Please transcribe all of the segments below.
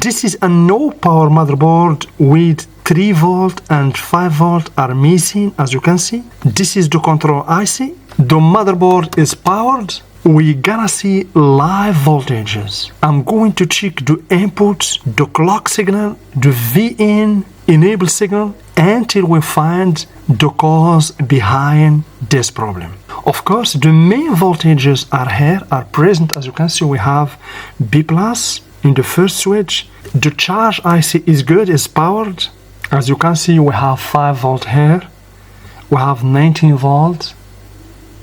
This is a no power motherboard with 3 volt and 5 volt are missing, as you can see. This is the control IC. The motherboard is powered. We gonna see live voltages. I'm going to check the inputs, the clock signal, the VIN enable signal until we find the cause behind this problem. Of course, the main voltages are here, are present. As you can see, we have B plus in the first switch. The charge IC is good, is powered. As you can see, we have 5 volt here. We have 19 volts.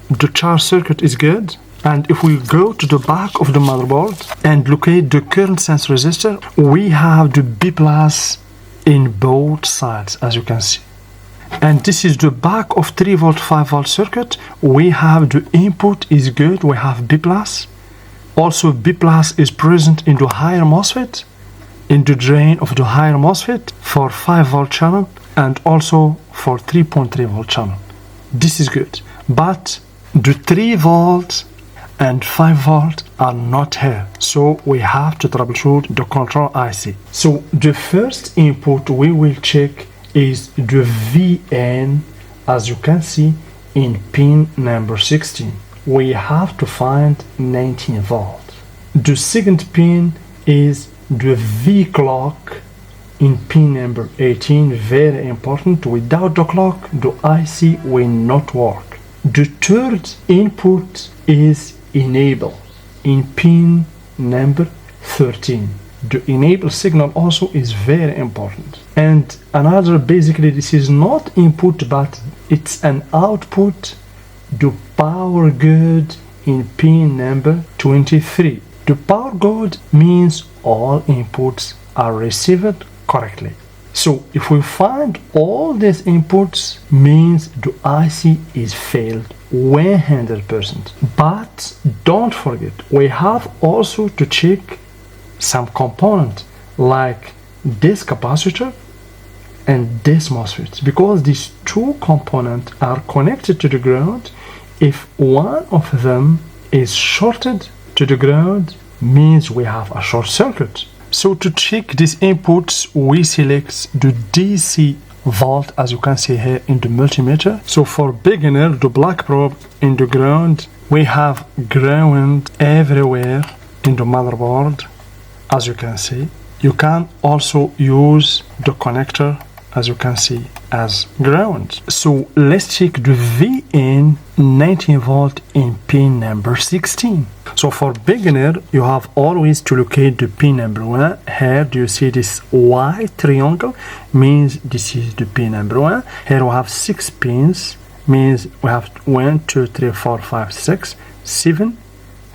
The charge circuit is good. And if we go to the back of the motherboard and locate the current sense resistor, we have the B plus in both sides, as you can see. And this is the back of 3 volt 5 volt circuit. We have the input is good, we have B plus. Also B plus is present in the higher MOSFET, in the drain of the higher MOSFET for 5 volt channel and also for 3.3 volt channel. This is good, but the 3 volt and 5 volt are not here, so we have to troubleshoot the control IC. So the first input we will check is the VN, as you can see in pin number 16. We have to find 19 volt. The second pin is the V clock in pin number 18, very important. Without the clock, the IC will not work. The third input is enable in pin number 13. The enable signal also is very important. And another, basically this is not input but it's an output, the power good in pin number 23. The power good means all inputs are received correctly. So if we find all these inputs, means the IC is failed 100%. But don't forget, we have also to check some component like this capacitor and this MOSFET, because these two components are connected to the ground. If one of them is shorted to the ground, means we have a short circuit. So to check these inputs, we select the DC volt, as you can see here in the multimeter. So for beginner, the black probe in the ground, we have ground everywhere in the motherboard, as you can see. You can also use the connector, as you can see, as ground. So let's check the VN 19 volt in pin number 16. So for beginner, you have always to locate the pin number 1. Here do you see this white triangle? Means this is the pin number 1. Here we have 6 pins. Means we have 1, 2, 3, 4, 5, 6, 7.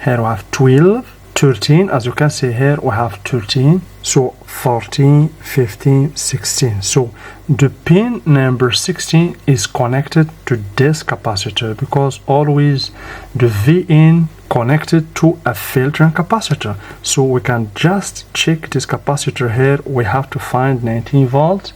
Here we have 12. 13, as you can see here we have 13, so 14, 15, 16. So the pin number 16 is connected to this capacitor, because always the VN connected to a filtering capacitor. So we can just check this capacitor here. We have to find 19 volt.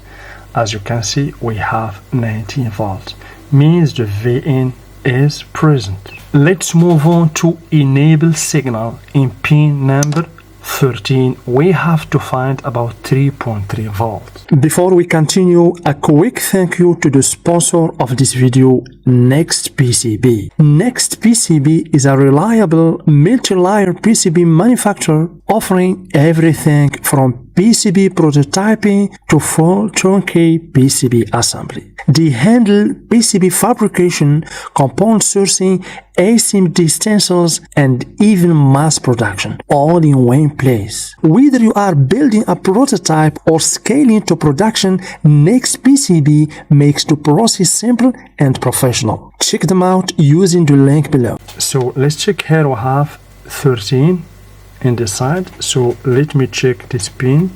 As you can see, we have 19 volt, means the VN is present. Let's move on to enable signal in pin number 13. We have to find about 3.3 volts. Before we continue, a quick thank you to the sponsor of this video, Next PCB. Next PCB is a reliable multi-layer PCB manufacturer offering everything from PCB prototyping to full turnkey PCB assembly. They handle PCB fabrication, component sourcing, ASMD stencils, and even mass production, all in one place. Whether you are building a prototype or scaling to production, Next PCB makes the process simple and professional. Check them out using the link below. So let's check here. We have 13 in the side. So let me check this pin.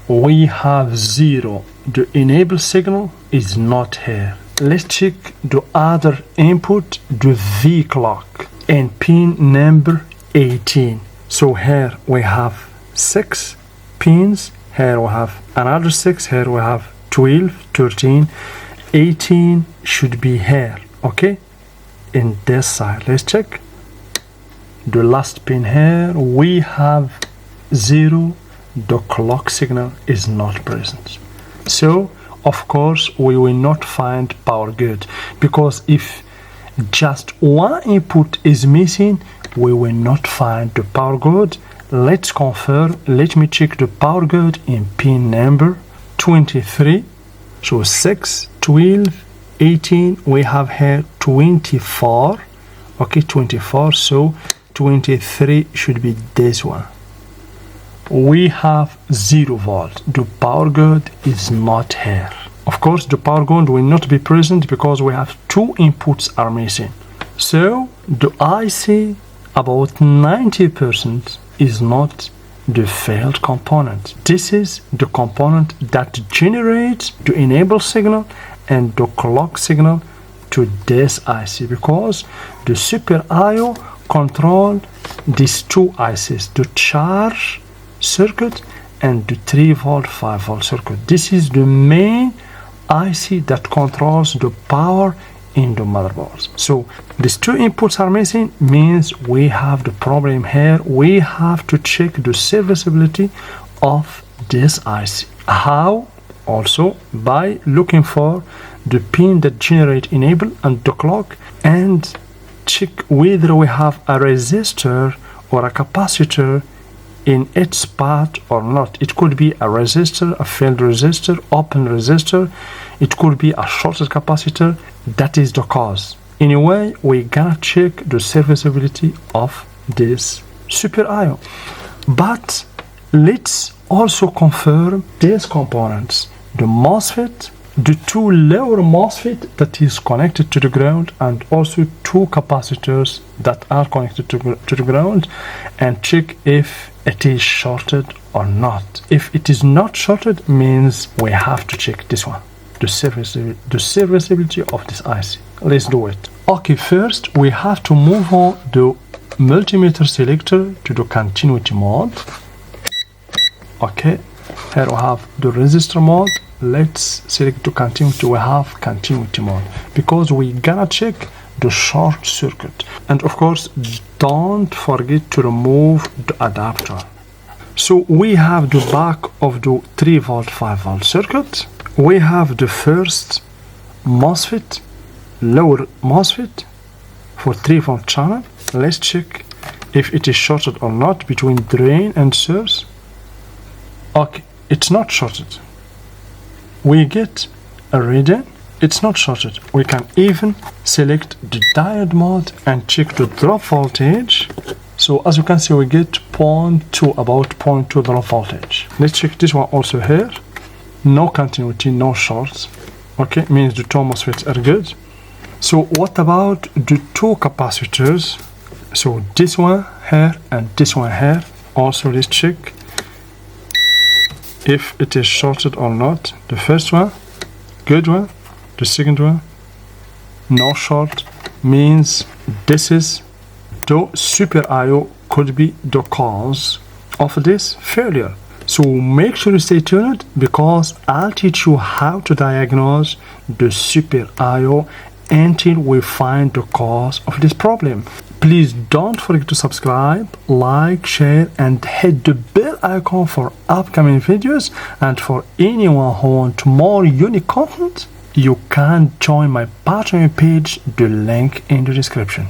We have 0. The enable signal is not here. Let's check the other input, the V clock, and pin number 18. So here we have 6 pins. Here we have another 6. Here we have 12, 13, 18 should be here, okay? In this side, let's check the last pin here. We have 0, the clock signal is not present. So of course we will not find power good, because if just one input is missing, we will not find the power good. Let's confirm. Let me check the power good in pin number 23. So 6, 12, 18, we have here 24. Okay, 24, so 23 should be this one. We have 0 volt. The power good is not here. Of course, the power good will not be present because we have 2 inputs are missing. So the IC about 90% is not the failed component. This is the component that generates the enable signal and the clock signal to this IC, because the Super I/O control these 2 ICs, the charge circuit and the 3 volt 5 volt circuit. This is the main IC that controls the power in the motherboard. So these 2 inputs are missing, means we have the problem here. We have to check the serviceability of this IC. How? Also by looking for the pin that generate enable and the clock, and check whether we have a resistor or a capacitor in its part or not. It could be a resistor, a failed resistor, open resistor. It could be a shorted capacitor. That is the cause. Anyway, we gotta check the serviceability of this Super I/O. But let's also confirm these components: the MOSFET, the 2 lower MOSFET that is connected to the ground, and also 2 capacitors that are connected to the ground, and check if it is shorted or not. If it is not shorted, means we have to check this one, the serviceability of this IC. Let's do it. Okay, first we have to move on the multimeter selector to the continuity mode. Okay, here we have the resistor mode. Let's select the continuity. We have continuity mode because we gotta check the short circuit. And of course, don't forget to remove the adapter. So we have the back of the 3 volt 5 volt circuit. We have the first MOSFET, lower MOSFET for 3 volt channel. Let's check if it is shorted or not between drain and source. Okay, it's not shorted. We get a reading. It's not shorted. We can even select the diode mode and check the drop voltage. So as you can see, we get 0.2, about 0.2 drop voltage. Let's check this one also here. No continuity, no shorts. Okay, means the 2 MOSFETs are good. So what about the 2 capacitors? So this one here and this one here. Also let's check if it is shorted or not. The first one, good one. The second one, no short, means this is the Super I/O could be the cause of this failure. So make sure you stay tuned, because I'll teach you how to diagnose the Super I/O until we find the cause of this problem. Please don't forget to subscribe, like, share, and hit the bell icon for upcoming videos. And for anyone who wants more unique content, you can join my Patreon page, the link in the description.